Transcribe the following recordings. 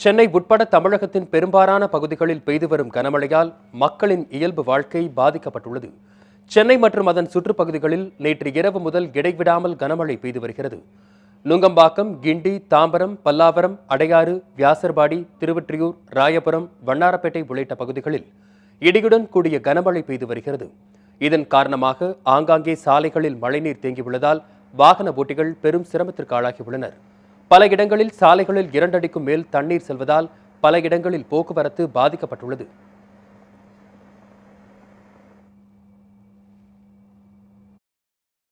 சென்னை உட்பட தமிழகத்தின் பெரும்பாலான பகுதிகளில் பெய்து வரும் கனமழையால் மக்களின் இயல்பு வாழ்க்கை பாதிக்கப்பட்டுள்ளது. சென்னை மற்றும் அதன் சுற்றுப்பகுதிகளில் நேற்று இரவு முதல் இடைவிடாமல் கனமழை பெய்து வருகிறது. நுங்கம்பாக்கம், கிண்டி, தாம்பரம், பல்லாவரம், அடையாறு, வியாசர்பாடி, திருவொற்றியூர், ராயபுரம், வண்ணாரப்பேட்டை உள்ளிட்ட பகுதிகளில் இடியுடன் கூடிய கனமழை பெய்து வருகிறது. இதன் காரணமாக ஆங்காங்கே சாலைகளில் மழைநீர் தேங்கியுள்ளதால் வாகன ஓட்டிகள் பெரும் சிரமத்திற்கு ஆளாகியுள்ளனர். பல இடங்களில் சாலைகளில் 2 அடிக்கும் மேல் தண்ணீர் செல்வதால் பல இடங்களில் போக்குவரத்து பாதிக்கப்பட்டுள்ளது.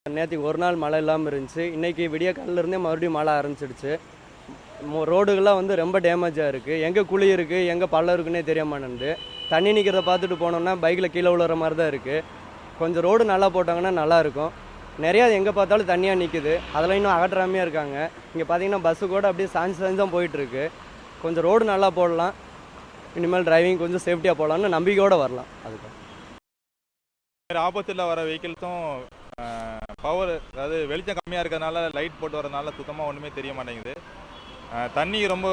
நேற்றுக்கு ஒரு நாள் மழை இல்லாமல் இருந்துச்சு. இன்றைக்கி விடிய காலிலிருந்தே மறுபடியும் மழை ஆரம்பிச்சிடுச்சு. ரோடுகள்லாம் ரொம்ப டேமேஜாக இருக்குது. எங்கே குழி இருக்குது, எங்கே பள்ளம் இருக்குன்னே தெரிய மாட்டேங்குது. தண்ணி நிற்கிறத பார்த்துட்டு போனோம்னா பைக்கில் கீழே விழுற மாதிரி தான் இருக்குது. கொஞ்சம் ரோடு நல்லா போட்டாங்கன்னா நல்லாயிருக்கும். நிறையா எங்கே பார்த்தாலும் தண்ணியாக நிற்குது. அதெல்லாம் இன்னும் அகற்றாமையே இருக்காங்க. இங்கே பார்த்தீங்கன்னா பஸ்ஸு கூட அப்படியே சாஞ்சு தான் போயிட்டுருக்கு. கொஞ்சம் ரோடு நல்லா போடலாம், இனிமேல் டிரைவிங் கொஞ்சம் சேஃப்டியாக போடலாம்னு நம்பிக்கையோடு வரலாம். அதுக்கு ஆப்போசிட்டில் வர வெஹிக்கிள்ஸும் பவர், அதாவது வெளிச்சம் கம்மியாக இருக்கிறதுனால லைட் போட்டு வரதுனால சுத்தமாக ஒன்றுமே தெரிய மாட்டேங்குது. தண்ணி ரொம்ப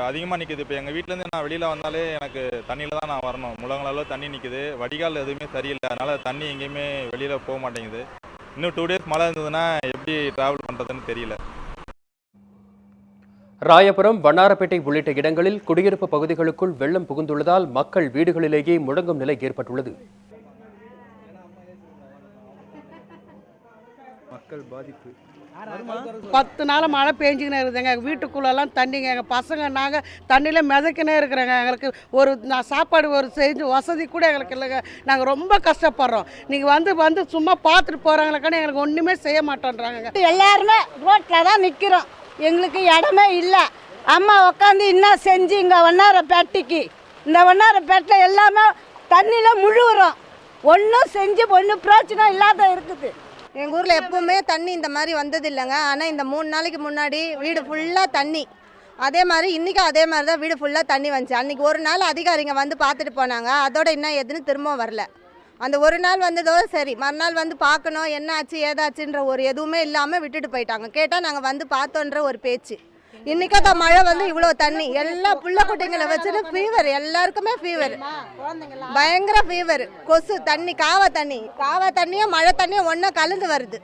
அதிகமாக நிற்குது. இப்போ எங்கள் வீட்டிலேருந்து நான் வெளியில் வந்தாலே எனக்கு தண்ணியில் தான் நான் வரணும். முழங்களளவு தண்ணி நிற்குது. வடிகால் எதுவுமே சரியில்லை. அதனால் தண்ணி எங்கேயுமே வெளியில் போக மாட்டேங்குது. இன்னும் 2 டேஸ் மழை இருந்ததுன்னா எப்படி டிராவல் பண்ணுறதுன்னு தெரியல. ராயபுரம், வண்ணாரப்பேட்டை உள்ளிட்ட இடங்களில் குடியிருப்பு பகுதிகளுக்குள் வெள்ளம் புகுந்துள்ளதால் மக்கள் வீடுகளிலேயே முடங்கும் நிலை ஏற்பட்டுள்ளது. மக்கள் பாதிப்பு. 10 நாள் மழை பெஞ்சிக்கினே இருக்குதுங்க. வீட்டுக்குள்ளெல்லாம் தண்ணிங்க. எங்கள் பசங்க நாங்கள் தண்ணியில் மிதக்கினே இருக்கிறோங்க. எங்களுக்கு ஒரு சாப்பாடு ஒரு செஞ்சு வசதி கூட எங்களுக்கு இல்லைங்க. நாங்கள் ரொம்ப கஷ்டப்படுறோம். நீங்கள் வந்து சும்மா பார்த்துட்டு போகிறாங்களுக்கான எங்களுக்கு ஒன்றுமே செய்ய மாட்டோன்றாங்க. எல்லாருமே ரோட்டில் தான் நிற்கிறோம். எங்களுக்கு இடமே இல்லை. அம்மா உட்காந்து இன்னும் செஞ்சு இங்கே வண்ணாரப்பேட்டைக்கு, இந்த வண்ணாரப்பேட்டில் எல்லாமே தண்ணியில் முழுகிறோம். ஒன்றும் செஞ்சு ஒன்றும் பிரயோஜனம் இல்லாத இருக்குது. எங்கள் ஊரில் எப்போவுமே தண்ணி இந்த மாதிரி வந்தது இல்லைங்க. ஆனால் இந்த 3 நாளைக்கு முன்னாடி வீடு ஃபுல்லாக தண்ணி. அதே மாதிரி இன்றைக்கும் அதே மாதிரி தான் வீடு ஃபுல்லாக தண்ணி வந்துச்சு. அன்றைக்கி ஒரு நாள் அதிகாரிங்க வந்து பார்த்துட்டு போனாங்க. அதோட இன்னும் எதுன்னு திரும்ப வரல. அந்த ஒரு நாள் வந்ததோடு சரி, மறுநாள் வந்து பார்க்கணும் என்ன ஆச்சு ஏதாச்சுன்ற ஒரு எதுவுமே இல்லாமல் விட்டுட்டு போயிட்டாங்க. கேட்டால் நாங்கள் வந்து பார்த்தோன்ற ஒரு பேச்சு. இன்றைக்கி தான் மழை வந்து இவ்வளோ தண்ணி, எல்லா புள்ள குட்டிங்களை வச்சுட்டு ஃபீவர், எல்லாருக்குமே ஃபீவர், பயங்கர ஃபீவர். கொசு தண்ணி, காவா தண்ணியும் மழை தண்ணியும் ஒன்றா கலந்து வருது.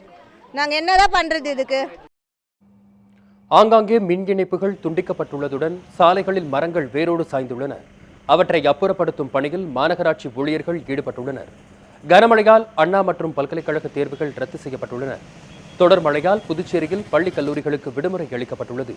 நாங்கள் என்னதான் பண்ணுறது இதுக்கு? ஆங்காங்கே மின் இணைப்புகள் துண்டிக்கப்பட்டுள்ளதுடன் சாலைகளில் மரங்கள் வேரோடு சாய்ந்துள்ளன. அவற்றை அப்புறப்படுத்தும் பணியில் மாநகராட்சி ஊழியர்கள் ஈடுபட்டுள்ளனர். கனமழையால் அண்ணா மற்றும் பல்கலைக்கழக தேர்வுகள் ரத்து செய்யப்பட்டுள்ளன. தொடர் மழையால் புதுச்சேரியில் பள்ளி கல்லூரிகளுக்கு விடுமுறை அளிக்கப்பட்டுள்ளது.